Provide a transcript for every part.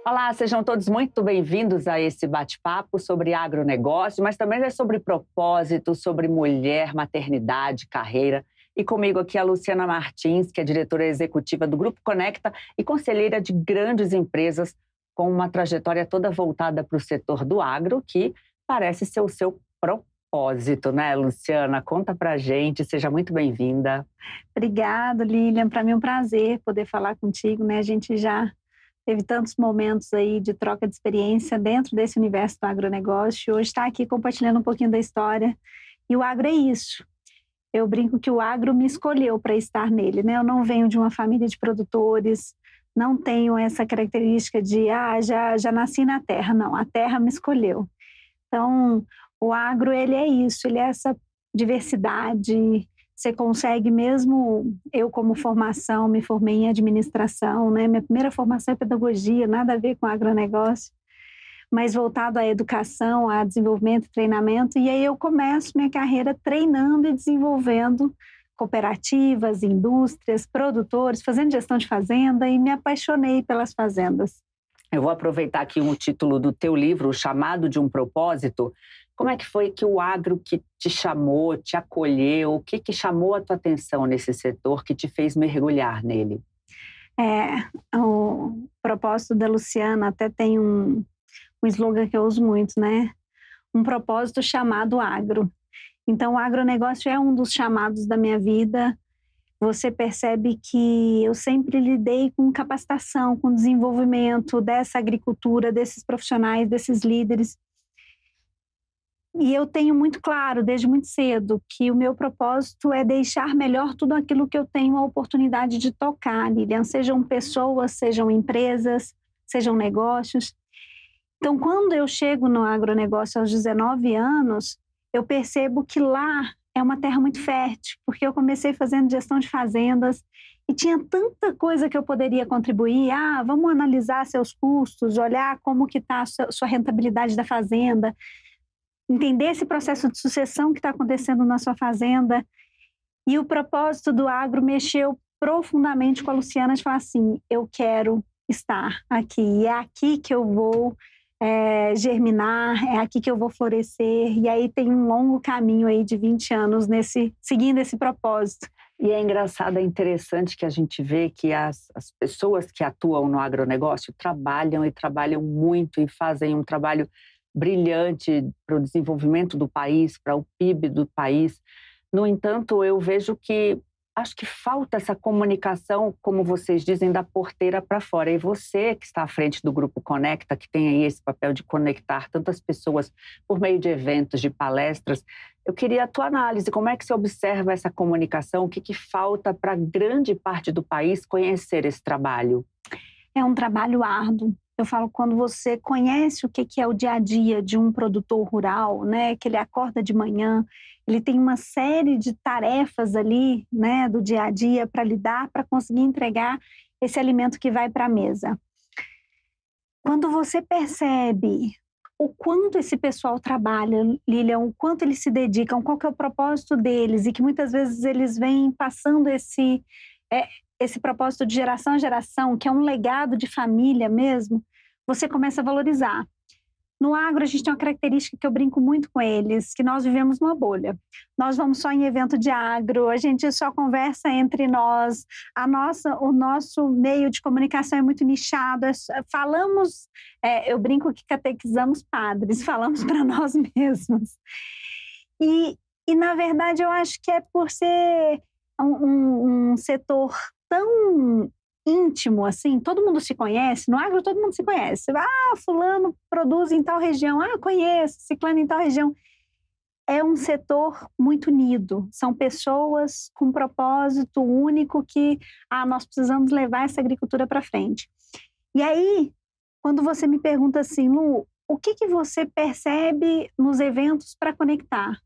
Olá, sejam todos muito bem-vindos a esse bate-papo sobre agronegócio, mas também é sobre propósito, sobre mulher, maternidade, carreira. E comigo aqui a Luciana Martins, que é diretora executiva do Grupo Conecta e conselheira de grandes empresas, com uma trajetória toda voltada para o setor do agro, que parece ser o seu propósito, né, Luciana? Conta pra gente, seja muito bem-vinda. Obrigada, Lilian. Para mim é um prazer poder falar contigo, né? A gente já teve tantos momentos aí de troca de experiência dentro desse universo do agronegócio. Hoje está aqui compartilhando um pouquinho da história. E o agro é isso. Eu brinco que o agro me escolheu para estar nele, né? Eu não venho de uma família de produtores, não tenho essa característica de, já nasci na terra. Não, a terra me escolheu. Então, o agro, ele é isso, ele é essa diversidade. Você consegue mesmo, eu como formação, me formei em administração, né? Minha primeira formação é pedagogia, nada a ver com agronegócio, mas voltado à educação, a desenvolvimento e treinamento. E aí eu começo minha carreira treinando e desenvolvendo cooperativas, indústrias, produtores, fazendo gestão de fazenda e me apaixonei pelas fazendas. Eu vou aproveitar aqui o título do teu livro, O Chamado de um Propósito. Como é que foi que o agro que te chamou, te acolheu, o que chamou a tua atenção nesse setor que te fez mergulhar nele? O propósito da Luciana até tem um slogan que eu uso muito, né? Um propósito chamado agro. Então, o agronegócio é um dos chamados da minha vida. Você percebe que eu sempre lidei com capacitação, com desenvolvimento dessa agricultura, desses profissionais, desses líderes. E eu tenho muito claro, desde muito cedo, que o meu propósito é deixar melhor tudo aquilo que eu tenho a oportunidade de tocar, Lilian. Sejam pessoas, sejam empresas, sejam negócios. Então, quando eu chego no agronegócio aos 19 anos, eu percebo que lá é uma terra muito fértil, porque eu comecei fazendo gestão de fazendas e tinha tanta coisa que eu poderia contribuir. Vamos analisar seus custos, olhar como que está a sua rentabilidade da fazenda, entender esse processo de sucessão que está acontecendo na sua fazenda. E o propósito do agro mexeu profundamente com a Luciana de falar assim, eu quero estar aqui, é aqui que eu vou germinar, é aqui que eu vou florescer. E aí tem um longo caminho aí de 20 anos seguindo esse propósito. E é engraçado, é interessante que a gente vê que as pessoas que atuam no agronegócio trabalham e trabalham muito e fazem um trabalho brilhante para o desenvolvimento do país, para o PIB do país. No entanto, eu vejo que acho que falta essa comunicação, como vocês dizem, da porteira para fora. E você que está à frente do Grupo Conecta, que tem aí esse papel de conectar tantas pessoas por meio de eventos, de palestras, eu queria a tua análise. Como é que você observa essa comunicação? O que falta para grande parte do país conhecer esse trabalho? É um trabalho árduo. Eu falo, quando você conhece o que é o dia a dia de um produtor rural, né, que ele acorda de manhã, ele tem uma série de tarefas ali, né, do dia a dia para lidar, para conseguir entregar esse alimento que vai para a mesa. Quando você percebe o quanto esse pessoal trabalha, Lilian, o quanto eles se dedicam, qual que é o propósito deles, e que muitas vezes eles vêm passando esse propósito de geração a geração, que é um legado de família mesmo, você começa a valorizar. No agro, a gente tem uma característica que eu brinco muito com eles, que nós vivemos numa bolha. Nós vamos só em evento de agro, a gente só conversa entre nós, o nosso meio de comunicação é muito nichado, falamos, eu brinco que catequizamos padres, falamos para nós mesmos. E, na verdade, eu acho que é por ser um setor tão íntimo, assim, todo mundo se conhece, no agro todo mundo se conhece. Fulano produz em tal região, conheço, ciclano em tal região. É um setor muito unido, são pessoas com um propósito único que, nós precisamos levar essa agricultura para frente. E aí, quando você me pergunta assim, Lu, o que você percebe nos eventos para conectar?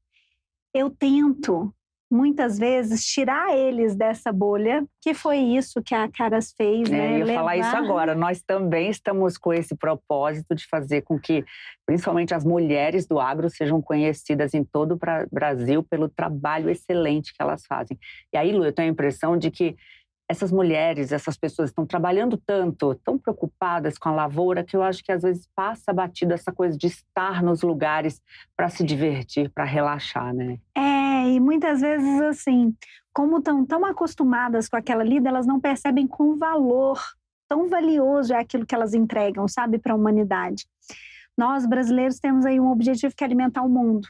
Eu tento muitas vezes tirar eles dessa bolha, que foi isso que a Caras fez, né? Eu ia falar isso agora. Nós também estamos com esse propósito de fazer com que, principalmente as mulheres do agro, sejam conhecidas em todo o Brasil pelo trabalho excelente que elas fazem. E aí, Lu, eu tenho a impressão de que essas mulheres, essas pessoas estão trabalhando tanto, tão preocupadas com a lavoura, que eu acho que às vezes passa batido essa coisa de estar nos lugares para se divertir, para relaxar, né? E muitas vezes, assim, como estão tão acostumadas com aquela lida, elas não percebem com valor tão valioso é aquilo que elas entregam, sabe, para a humanidade. Nós, brasileiros, temos aí um objetivo que é alimentar o mundo.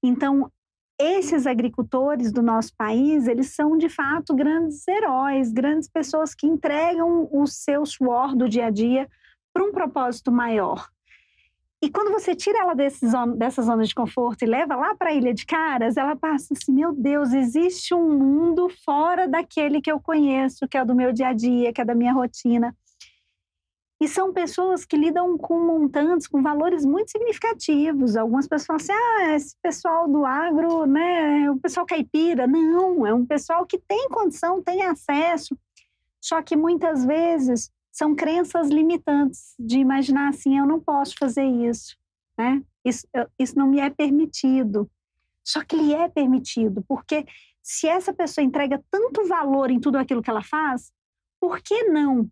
Então, esses agricultores do nosso país, eles são, de fato, grandes heróis, grandes pessoas que entregam o seu suor do dia a dia para um propósito maior. E quando você tira ela dessa zona de conforto e leva lá para a Ilha de Caras, ela passa assim, meu Deus, existe um mundo fora daquele que eu conheço, que é do meu dia a dia, que é da minha rotina. E são pessoas que lidam com montantes, com valores muito significativos. Algumas pessoas falam assim, esse pessoal do agro, né, é um pessoal caipira. Não, é um pessoal que tem condição, tem acesso. Só que muitas vezes são crenças limitantes de imaginar assim, eu não posso fazer isso, né? Isso não me é permitido. Só que lhe é permitido, porque se essa pessoa entrega tanto valor em tudo aquilo que ela faz, por que não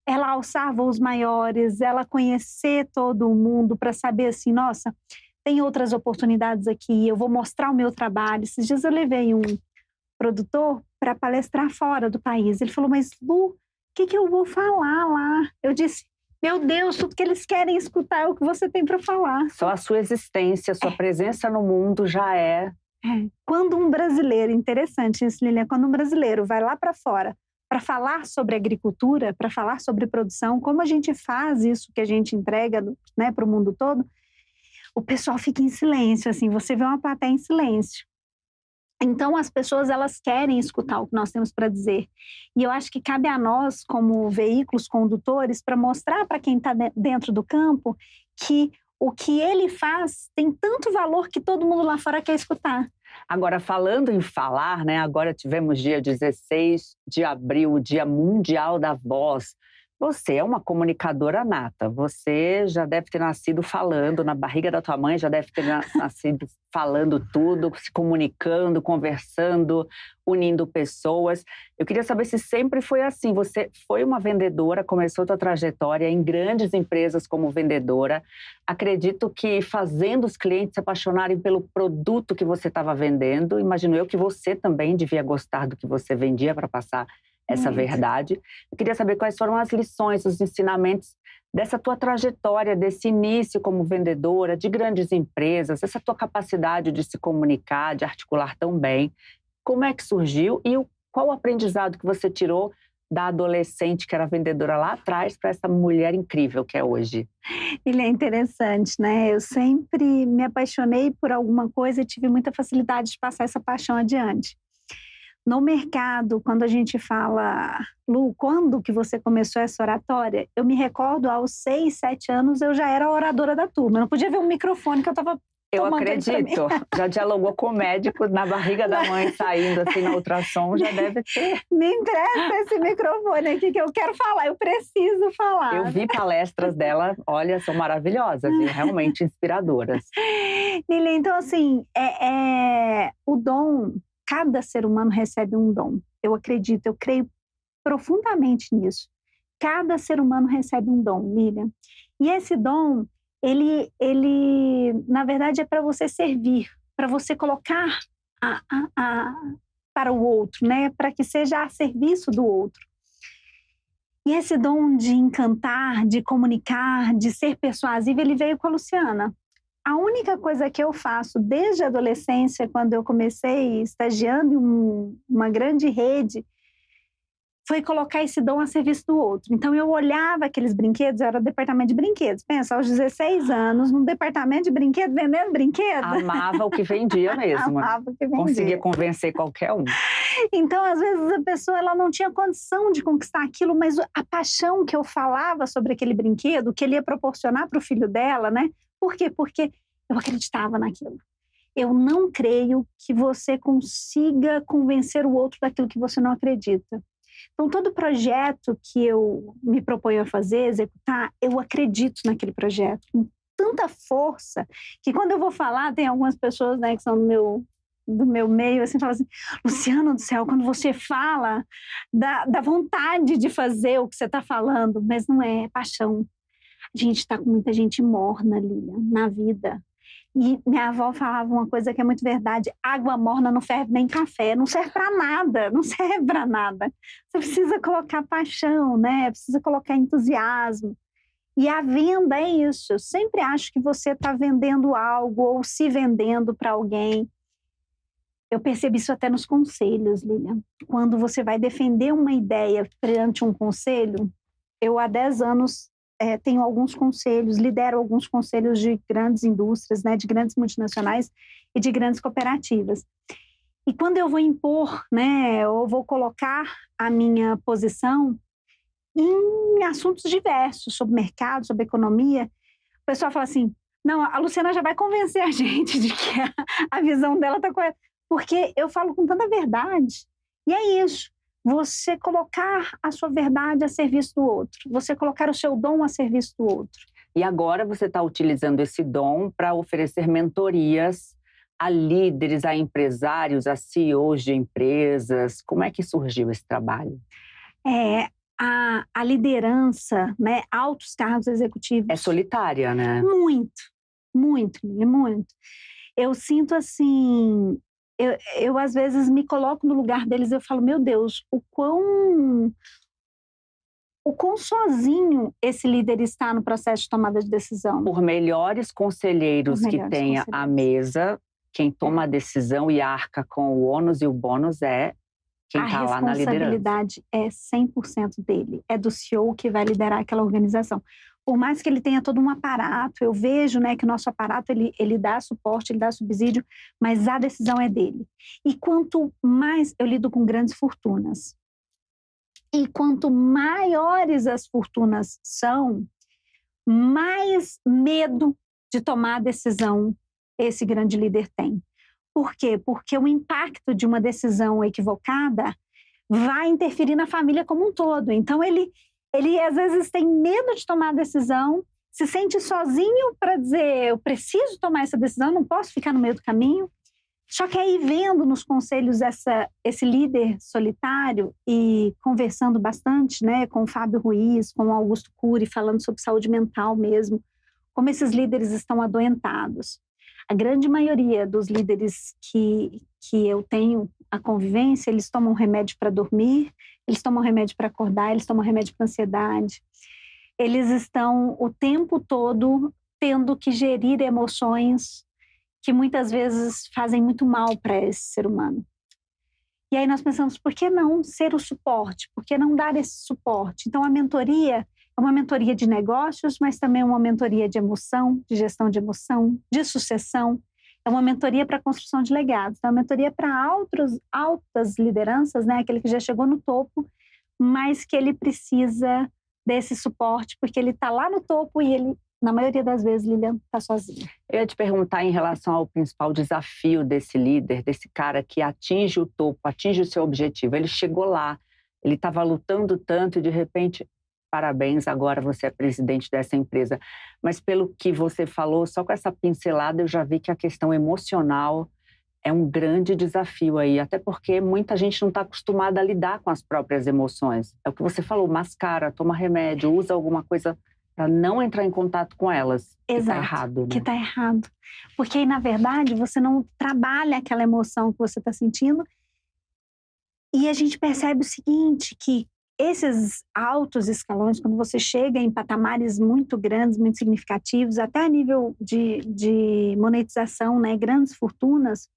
ela alçar voos maiores, ela conhecer todo o mundo para saber assim, nossa, tem outras oportunidades aqui, eu vou mostrar o meu trabalho. Esses dias eu levei um produtor para palestrar fora do país. Ele falou, mas Lu, o que eu vou falar lá? Eu disse, meu Deus, tudo que eles querem escutar é o que você tem para falar. Só a sua existência, sua presença no mundo já é. Quando um brasileiro, interessante isso, Lilian, quando um brasileiro vai lá para fora para falar sobre agricultura, para falar sobre produção, como a gente faz isso que a gente entrega, né, para o mundo todo, o pessoal fica em silêncio, assim, você vê uma plateia em silêncio. Então, as pessoas, elas querem escutar o que nós temos para dizer. E eu acho que cabe a nós, como veículos condutores, para mostrar para quem está dentro do campo que o que ele faz tem tanto valor que todo mundo lá fora quer escutar. Agora, falando em falar, né? Agora tivemos dia 16 de abril, o Dia Mundial da Voz. Você é uma comunicadora nata, você já deve ter nascido falando, na barriga da tua mãe já deve ter nascido falando tudo, se comunicando, conversando, unindo pessoas. Eu queria saber se sempre foi assim, você foi uma vendedora, começou tua trajetória em grandes empresas como vendedora. Acredito que fazendo os clientes se apaixonarem pelo produto que você estava vendendo, imagino eu que você também devia gostar do que você vendia para passar essa verdade. Eu queria saber quais foram as lições, os ensinamentos dessa tua trajetória, desse início como vendedora de grandes empresas, essa tua capacidade de se comunicar, de articular tão bem. Como é que surgiu e qual o aprendizado que você tirou da adolescente que era vendedora lá atrás para essa mulher incrível que é hoje? Ele é interessante, né? Eu sempre me apaixonei por alguma coisa e tive muita facilidade de passar essa paixão adiante. No mercado, quando a gente fala, Lu, quando que você começou essa oratória? Eu me recordo, aos 6, 7 anos, eu já era a oradora da turma. Eu não podia ver um microfone que eu estava tomando. Eu acredito. Já dialogou com o médico na barriga da mãe, saindo assim na ultrassom, já deve ter. Me empresta esse microfone aqui que eu quero falar, eu preciso falar. Eu vi palestras dela, olha, são maravilhosas e realmente inspiradoras. Lili, então assim, o dom... Cada ser humano recebe um dom. Eu acredito, eu creio profundamente nisso. Cada ser humano recebe um dom, Lilian. E esse dom, ele na verdade, é para você servir, para você colocar para o outro, né? Para que seja a serviço do outro. E esse dom de encantar, de comunicar, de ser persuasivo, ele veio com a Luciana. A única coisa que eu faço desde a adolescência, quando eu comecei estagiando em uma grande rede, foi colocar esse dom a serviço do outro. Então, eu olhava aqueles brinquedos, eu era do departamento de brinquedos. Pensa, aos 16 anos, num departamento de brinquedos, vendendo brinquedos. Amava o que vendia mesmo. Amava o que vendia. Conseguia convencer qualquer um. Então, às vezes, a pessoa ela não tinha condição de conquistar aquilo, mas a paixão que eu falava sobre aquele brinquedo, que ele ia proporcionar para o filho dela, né? Por quê? Porque eu acreditava naquilo. Eu não creio que você consiga convencer o outro daquilo que você não acredita. Então, todo projeto que eu me proponho a fazer, executar, eu acredito naquele projeto com tanta força que quando eu vou falar, tem algumas pessoas, né, que são do meu do meu meio, assim, falam assim, Luciana do céu, quando você fala, dá vontade de fazer o que você está falando, mas não é paixão. A gente está com muita gente morna, Lilian, na vida. E minha avó falava uma coisa que é muito verdade, água morna não ferve nem café, não serve para nada, não serve para nada. Você precisa colocar paixão, né? Precisa colocar entusiasmo. E a venda é isso. Eu sempre acho que você está vendendo algo ou se vendendo para alguém. Eu percebi isso até nos conselhos, Lilian. Quando você vai defender uma ideia perante um conselho, eu há 10 anos tenho alguns conselhos, lidero alguns conselhos de grandes indústrias, né, de grandes multinacionais e de grandes cooperativas. E quando eu vou impor, né, ou vou colocar a minha posição em assuntos diversos, sobre mercado, sobre economia, o pessoal fala assim, não, a Luciana já vai convencer a gente de que a visão dela está correta, porque eu falo com tanta verdade. E é isso. Você colocar a sua verdade a serviço do outro. Você colocar o seu dom a serviço do outro. E agora você está utilizando esse dom para oferecer mentorias a líderes, a empresários, a CEOs de empresas. Como é que surgiu esse trabalho? A liderança, né, altos cargos executivos. É solitária, né? Muito, muito, muito. Eu sinto assim... Eu às vezes me coloco no lugar deles e eu falo, meu Deus, o quão sozinho esse líder está no processo de tomada de decisão. Por melhores conselheiros que tenha à mesa, quem toma a decisão e arca com o ônus e o bônus é quem está lá na liderança. A responsabilidade é 100% dele, é do CEO que vai liderar aquela organização. Por mais que ele tenha todo um aparato, eu vejo, né, que o nosso aparato ele dá suporte, ele dá subsídio, mas a decisão é dele. E quanto mais eu lido com grandes fortunas, e quanto maiores as fortunas são, mais medo de tomar a decisão esse grande líder tem. Por quê? Porque o impacto de uma decisão equivocada vai interferir na família como um todo. Então, ele às vezes tem medo de tomar a decisão, se sente sozinho para dizer, eu preciso tomar essa decisão, não posso ficar no meio do caminho. Só que aí vendo nos conselhos esse líder solitário e conversando bastante, né, com o Fábio Ruiz, com o Augusto Cury, falando sobre saúde mental mesmo, como esses líderes estão adoentados. A grande maioria dos líderes que eu tenho a convivência, eles tomam remédio para dormir, eles tomam remédio para acordar, eles tomam remédio para ansiedade. Eles estão o tempo todo tendo que gerir emoções que muitas vezes fazem muito mal para esse ser humano. E aí nós pensamos, por que não ser o suporte? Por que não dar esse suporte? Então a mentoria é uma mentoria de negócios, mas também uma mentoria de emoção, de gestão de emoção, de sucessão. É uma mentoria para a construção de legados. É uma mentoria para altas lideranças, né? Aquele que já chegou no topo, mas que ele precisa desse suporte, porque ele está lá no topo e ele, na maioria das vezes, Lilian, está sozinho. Eu ia te perguntar em relação ao principal desafio desse líder, desse cara que atinge o topo, atinge o seu objetivo. Ele chegou lá, ele estava lutando tanto e, de repente... Parabéns, agora você é presidente dessa empresa. Mas pelo que você falou, só com essa pincelada eu já vi que a questão emocional é um grande desafio aí. Até porque muita gente não está acostumada a lidar com as próprias emoções. É o que você falou, mascara, toma remédio, usa alguma coisa para não entrar em contato com elas. Exato, que está errado, né? Que está errado. Porque aí, na verdade, você não trabalha aquela emoção que você está sentindo. E a gente percebe o seguinte, que esses altos escalões, quando você chega em patamares muito grandes, muito significativos, até a nível de monetização, né, grandes fortunas,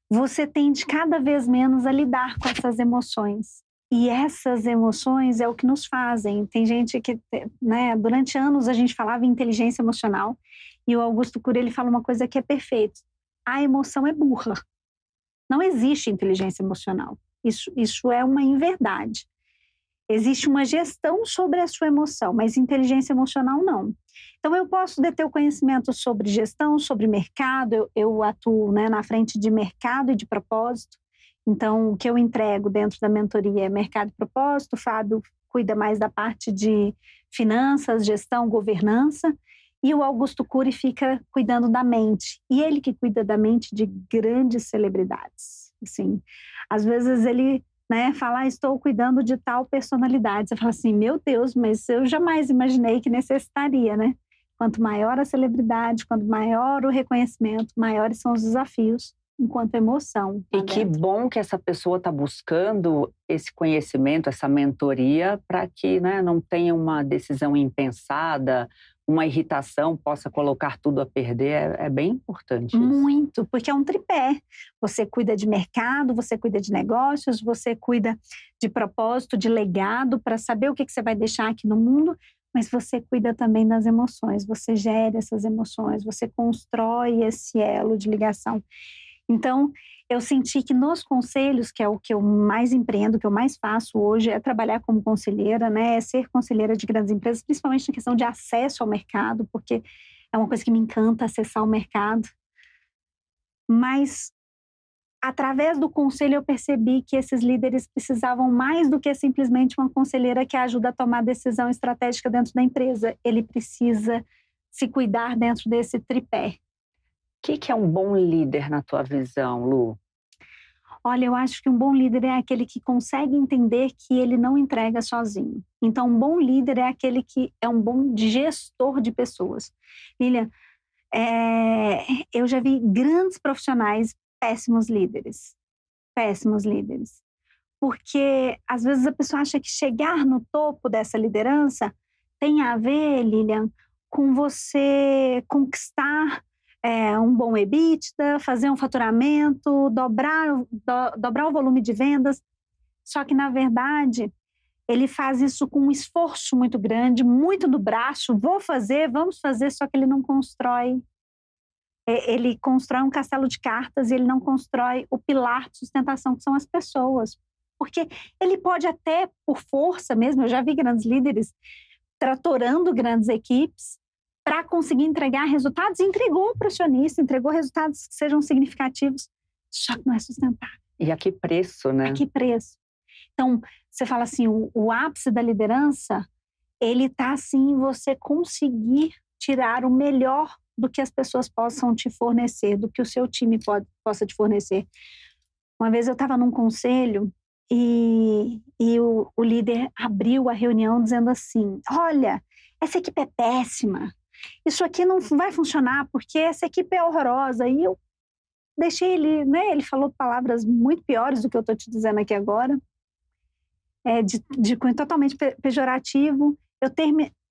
você tende cada vez menos a lidar com essas emoções. E essas emoções é o que nos fazem. Tem gente que, né, durante anos a gente falava em inteligência emocional e o Augusto Cury, ele fala uma coisa que é perfeita. A emoção é burra. Não existe inteligência emocional. Isso é uma inverdade. Existe uma gestão sobre a sua emoção, mas inteligência emocional não. Então, eu posso ter o conhecimento sobre gestão, sobre mercado, eu atuo, né, na frente de mercado e de propósito. Então, o que eu entrego dentro da mentoria é mercado e propósito, o Fábio cuida mais da parte de finanças, gestão, governança, E o Augusto Cury fica cuidando da mente. E ele que cuida da mente de grandes celebridades. Assim, às vezes ele, né, fala, estou cuidando de tal personalidade. Você fala assim, meu Deus, mas eu jamais imaginei que necessitaria, né? Quanto maior a celebridade, quanto maior o reconhecimento, maiores são os desafios, enquanto emoção. E que bom que essa pessoa está buscando esse conhecimento, essa mentoria, para que, né, não tenha uma decisão impensada, uma irritação, possa colocar tudo a perder. É bem importante isso. Muito, porque é um tripé. Você cuida de mercado, você cuida de negócios, você cuida de propósito, de legado, para saber o que você vai deixar aqui no mundo, mas você cuida também das emoções, você gera essas emoções, você constrói esse elo de ligação. Então, eu senti que nos conselhos, que é o que eu mais empreendo, o que eu mais faço hoje, é trabalhar como conselheira, né? É ser conselheira de grandes empresas, principalmente na questão de acesso ao mercado, porque é uma coisa que me encanta, acessar o mercado. Mas, através do conselho, eu percebi que esses líderes precisavam mais do que simplesmente uma conselheira que ajuda a tomar decisão estratégica dentro da empresa. Ele precisa se cuidar dentro desse tripé. O que é um bom líder na tua visão, Lu? Olha, eu acho que um bom líder é aquele que consegue entender que ele não entrega sozinho. Então, um bom líder é aquele que é um bom gestor de pessoas. Lilian, eu já vi grandes profissionais péssimos líderes. Péssimos líderes. Porque, às vezes, a pessoa acha que chegar no topo dessa liderança tem a ver, Lilian, com você conquistar um bom EBITDA, fazer um faturamento, dobrar o volume de vendas. Só que, na verdade, ele faz isso com um esforço muito grande, muito do braço, vamos fazer, só que ele não constrói. Ele constrói um castelo de cartas e ele não constrói o pilar de sustentação, que são as pessoas. Porque ele pode até, por força mesmo, eu já vi grandes líderes tratorando grandes equipes, para conseguir entregar resultados, entregou para o acionista, entregou resultados que sejam significativos, só que não é sustentável. E a que preço, né? A que preço? Então, você fala assim, o ápice da liderança, ele está assim, em você conseguir tirar o melhor do que as pessoas possam te fornecer, do que o seu time possa te fornecer. Uma vez eu estava num conselho e o líder abriu a reunião dizendo assim, olha, essa equipe é péssima, isso aqui não vai funcionar porque essa equipe é horrorosa. E eu deixei ele, né? Ele falou palavras muito piores do que eu estou te dizendo aqui agora, de cunho totalmente pejorativo.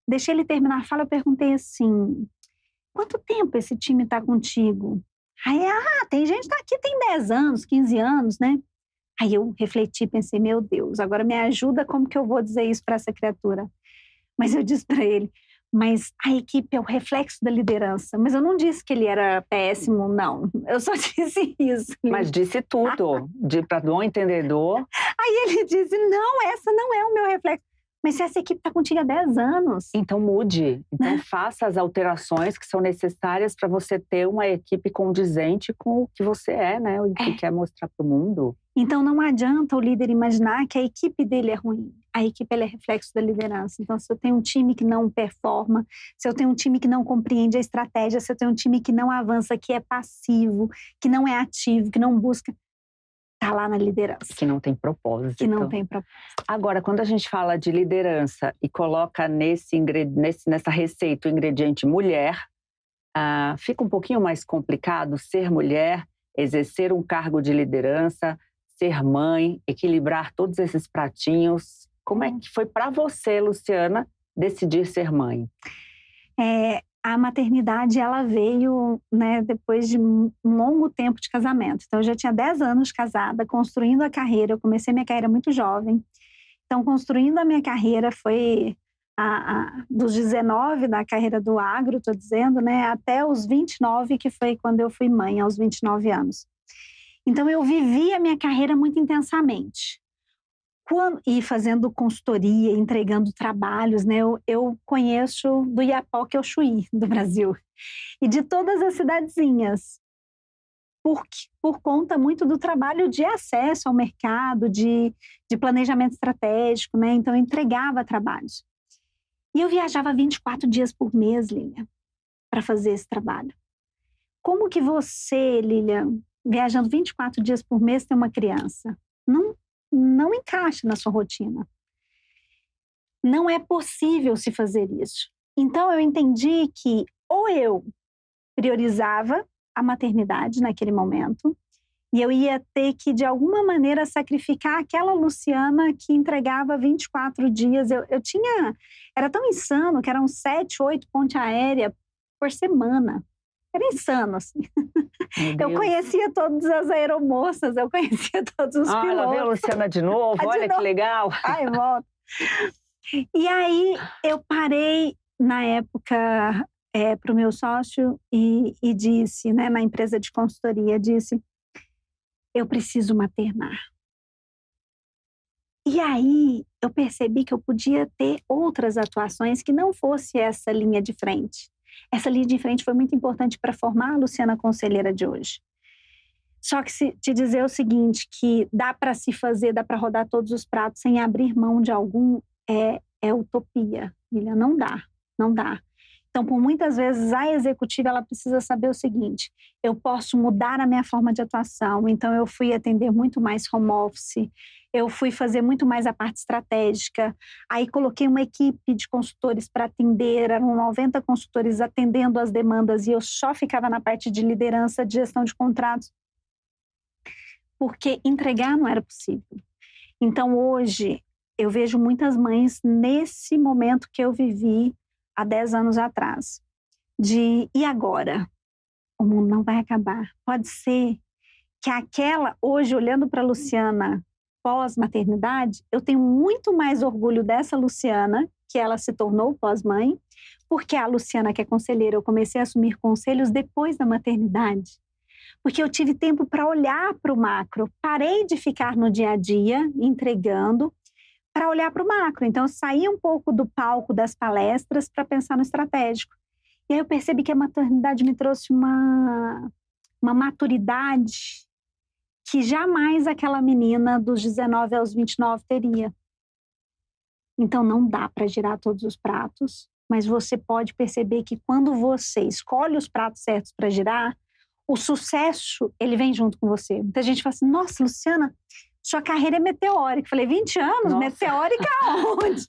Deixei ele terminar a fala, eu perguntei assim, quanto tempo esse time está contigo? Aí, tem gente que está aqui tem 10 anos, 15 anos, né? Aí eu refleti, pensei, meu Deus, agora me ajuda, como que eu vou dizer isso para essa criatura? Mas eu disse para ele, mas a equipe é o reflexo da liderança. Mas eu não disse que ele era péssimo, não. Eu só disse isso. Mas disse tudo, para bom entendedor. Aí ele disse, não, essa não é o meu reflexo. Mas se essa equipe está contigo há 10 anos... Então mude. Então faça as alterações que são necessárias para você ter uma equipe condizente com o que você é, né? O que quer mostrar para o mundo. Então não adianta o líder imaginar que a equipe dele é ruim. A equipe ela é reflexo da liderança. Então se eu tenho um time que não performa, se eu tenho um time que não compreende a estratégia, se eu tenho um time que não avança, que é passivo, que não é ativo, que não busca... Está lá na liderança. Que não tem propósito. Que não tem propósito. Agora, quando a gente fala de liderança e coloca nessa receita o ingrediente mulher, fica um pouquinho mais complicado ser mulher, exercer um cargo de liderança, ser mãe, equilibrar todos esses pratinhos. Como é que foi para você, Luciana, decidir ser mãe? A maternidade, ela veio, né, depois de um longo tempo de casamento. Então, eu já tinha 10 anos de casada, construindo a carreira. Eu comecei minha carreira muito jovem. Então, construindo a minha carreira foi dos 19 da carreira do agro, estou dizendo, né, até os 29, que foi quando eu fui mãe, aos 29 anos. Então, eu vivi a minha carreira muito intensamente. E fazendo consultoria, entregando trabalhos, né? Eu conheço do Iapoque ao Chuí, do Brasil, e de todas as cidadezinhas, por conta muito do trabalho de acesso ao mercado, de planejamento estratégico, né? Então, eu entregava trabalhos. E eu viajava 24 dias por mês, Lilian. para fazer esse trabalho. Como que você, Lilian, viajando 24 dias por mês, tem uma criança? Não encaixa na sua rotina. Não é possível se fazer isso. Então, eu entendi que ou eu priorizava a maternidade naquele momento, e eu ia ter que, de alguma maneira, sacrificar aquela Luciana que entregava 24 dias. Era tão insano que eram 7, 8 pontes aéreas por semana. Era insano, assim. Eu conhecia todas as aeromoças, eu conhecia todos os pilotos. Ela veio a Luciana de novo, olha que legal. Ai, volta. E aí, eu parei, na época, para o meu sócio e disse, né, na empresa de consultoria, disse, eu preciso maternar. E aí, eu percebi que eu podia ter outras atuações que não fosse essa linha de frente. Essa linha de frente foi muito importante para formar a Luciana Conselheira de hoje. Só que te dizer o seguinte, que dá para se fazer, dá para rodar todos os pratos sem abrir mão de algum, é utopia. Lilian, não dá. Então, por muitas vezes, a executiva ela precisa saber o seguinte, eu posso mudar a minha forma de atuação, então eu fui atender muito mais home office, eu fui fazer muito mais a parte estratégica, aí coloquei uma equipe de consultores para atender, eram 90 consultores atendendo as demandas e eu só ficava na parte de liderança, de gestão de contratos, porque entregar não era possível. Então, hoje, eu vejo muitas mães nesse momento que eu vivi há 10 anos atrás, e agora? O mundo não vai acabar. Pode ser que hoje, olhando para a Luciana pós-maternidade, eu tenho muito mais orgulho dessa Luciana, que ela se tornou pós-mãe, porque a Luciana, que é conselheira, eu comecei a assumir conselhos depois da maternidade. Porque eu tive tempo para olhar para o macro, parei de ficar no dia a dia, entregando, para olhar para o macro. Então, eu saí um pouco do palco das palestras para pensar no estratégico. E aí eu percebi que a maternidade me trouxe uma maturidade que jamais aquela menina dos 19 aos 29 teria. Então, não dá para girar todos os pratos, mas você pode perceber que quando você escolhe os pratos certos para girar, o sucesso, ele vem junto com você. Muita gente fala assim, nossa, Luciana, sua carreira é meteórica. Falei, 20 anos? Nossa. Meteórica aonde?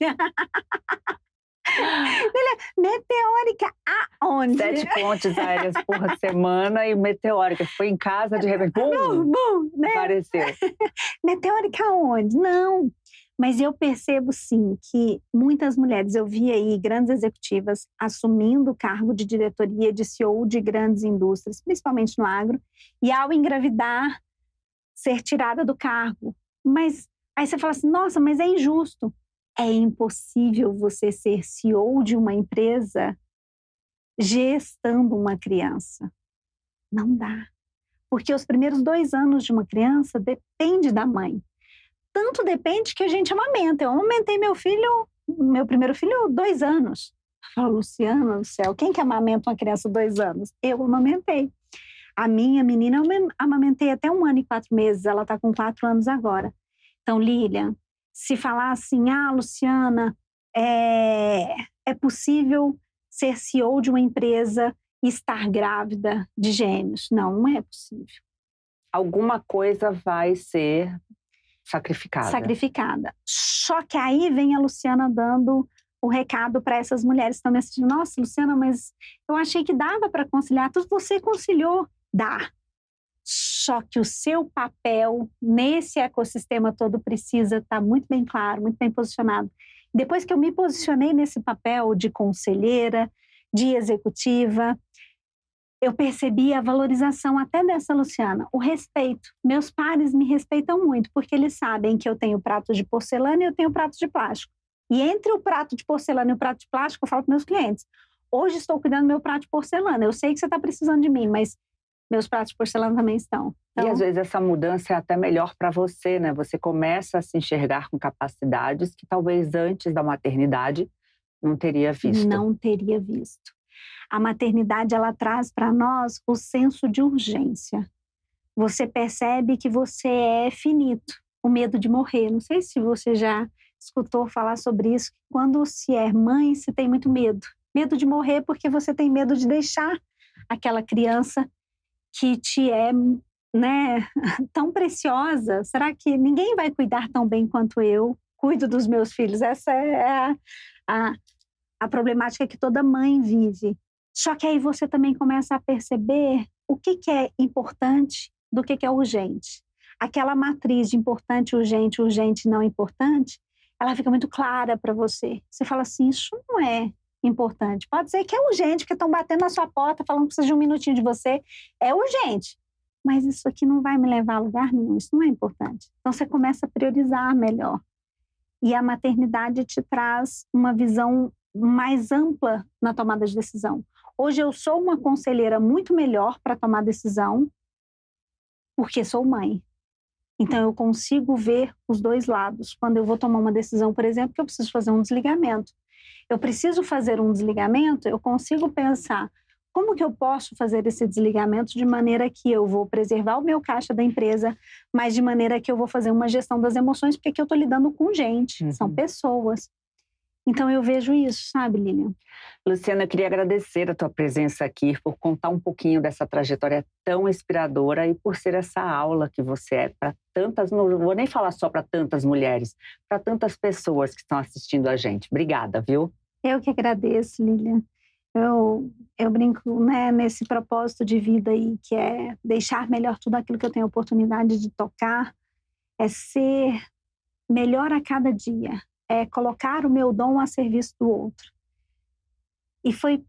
Meteórica aonde? 7 pontes aéreas por semana e meteórica. Foi em casa, de repente, bum, né? Apareceu. Meteórica aonde? Não. Mas eu percebo, sim, que muitas mulheres, eu vi aí grandes executivas assumindo o cargo de diretoria, de CEO de grandes indústrias, principalmente no agro, e ao engravidar, ser tirada do cargo. Mas aí você fala assim, nossa, mas é injusto. É impossível você ser CEO de uma empresa gestando uma criança. Não dá. Porque os primeiros 2 anos de uma criança depende da mãe. Tanto depende que a gente amamenta. Eu amamentei meu primeiro filho 2 anos. Eu falo, Luciana do céu, quem que amamenta uma criança 2 anos? Eu amamentei. A minha menina eu amamentei até 1 ano e 4 meses, ela está com 4 anos agora. Então, Lilian, se falar assim, Luciana, é possível ser CEO de uma empresa e estar grávida de gêmeos? Não é possível. Alguma coisa vai ser sacrificada. Só que aí vem a Luciana dando o recado para essas mulheres que estão me assistindo. Nossa, Luciana, mas eu achei que dava para conciliar. Tudo você conciliou. Dá. Só que o seu papel nesse ecossistema todo precisa estar muito bem claro, muito bem posicionado. Depois que eu me posicionei nesse papel de conselheira, de executiva, eu percebi a valorização até dessa Luciana, o respeito. Meus pares me respeitam muito, porque eles sabem que eu tenho prato de porcelana e eu tenho prato de plástico. E entre o prato de porcelana e o prato de plástico, eu falo para meus clientes, hoje estou cuidando do meu prato de porcelana, eu sei que você está precisando de mim, mas meus pratos de porcelana também estão. Então, e às vezes essa mudança é até melhor para você, né? Você começa a se enxergar com capacidades que talvez antes da maternidade não teria visto. Não teria visto. A maternidade, ela traz para nós o senso de urgência. Você percebe que você é finito, o medo de morrer. Não sei se você já escutou falar sobre isso. Quando se é mãe, se tem muito medo Medo de morrer porque você tem medo de deixar aquela criança que te é, né, tão preciosa. Será que ninguém vai cuidar tão bem quanto eu cuido dos meus filhos? Essa é a problemática que toda mãe vive. Só que aí você também começa a perceber o que é importante do que é urgente. Aquela matriz de importante, urgente, não importante, ela fica muito clara para você. Você fala assim, isso não é importante. Pode ser que é urgente, porque estão batendo na sua porta, falando que precisa de um minutinho de você. É urgente. Mas isso aqui não vai me levar a lugar nenhum. Isso não é importante. Então, você começa a priorizar melhor. E a maternidade te traz uma visão mais ampla na tomada de decisão. Hoje eu sou uma conselheira muito melhor para tomar decisão porque sou mãe. Então eu consigo ver os dois lados. Quando eu vou tomar uma decisão, por exemplo, que eu preciso fazer um desligamento. Eu preciso fazer um desligamento, eu consigo pensar como que eu posso fazer esse desligamento de maneira que eu vou preservar o meu caixa da empresa, mas de maneira que eu vou fazer uma gestão das emoções, porque aqui eu estou lidando com gente, são pessoas. Então, eu vejo isso, sabe, Lilian? Luciana, eu queria agradecer a tua presença aqui, por contar um pouquinho dessa trajetória tão inspiradora e por ser essa aula que você é para tantas, não vou nem falar só para tantas mulheres, para tantas pessoas que estão assistindo a gente. Obrigada, viu? Eu que agradeço, Lilian. Eu brinco, né, nesse propósito de vida aí, que é deixar melhor tudo aquilo que eu tenho a oportunidade de tocar, é ser melhor a cada dia. É colocar o meu dom a serviço do outro. E foi,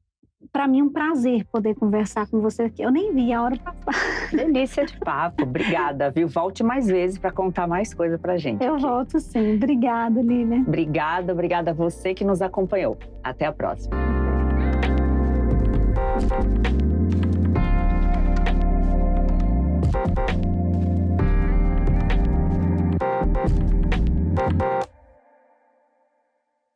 para mim, um prazer poder conversar com você aqui. Eu nem vi a hora passar. Delícia de papo. Obrigada, viu? Volte mais vezes para contar mais coisa pra gente. Eu volto sim. Obrigada, Lilian. Obrigada a você que nos acompanhou. Até a próxima.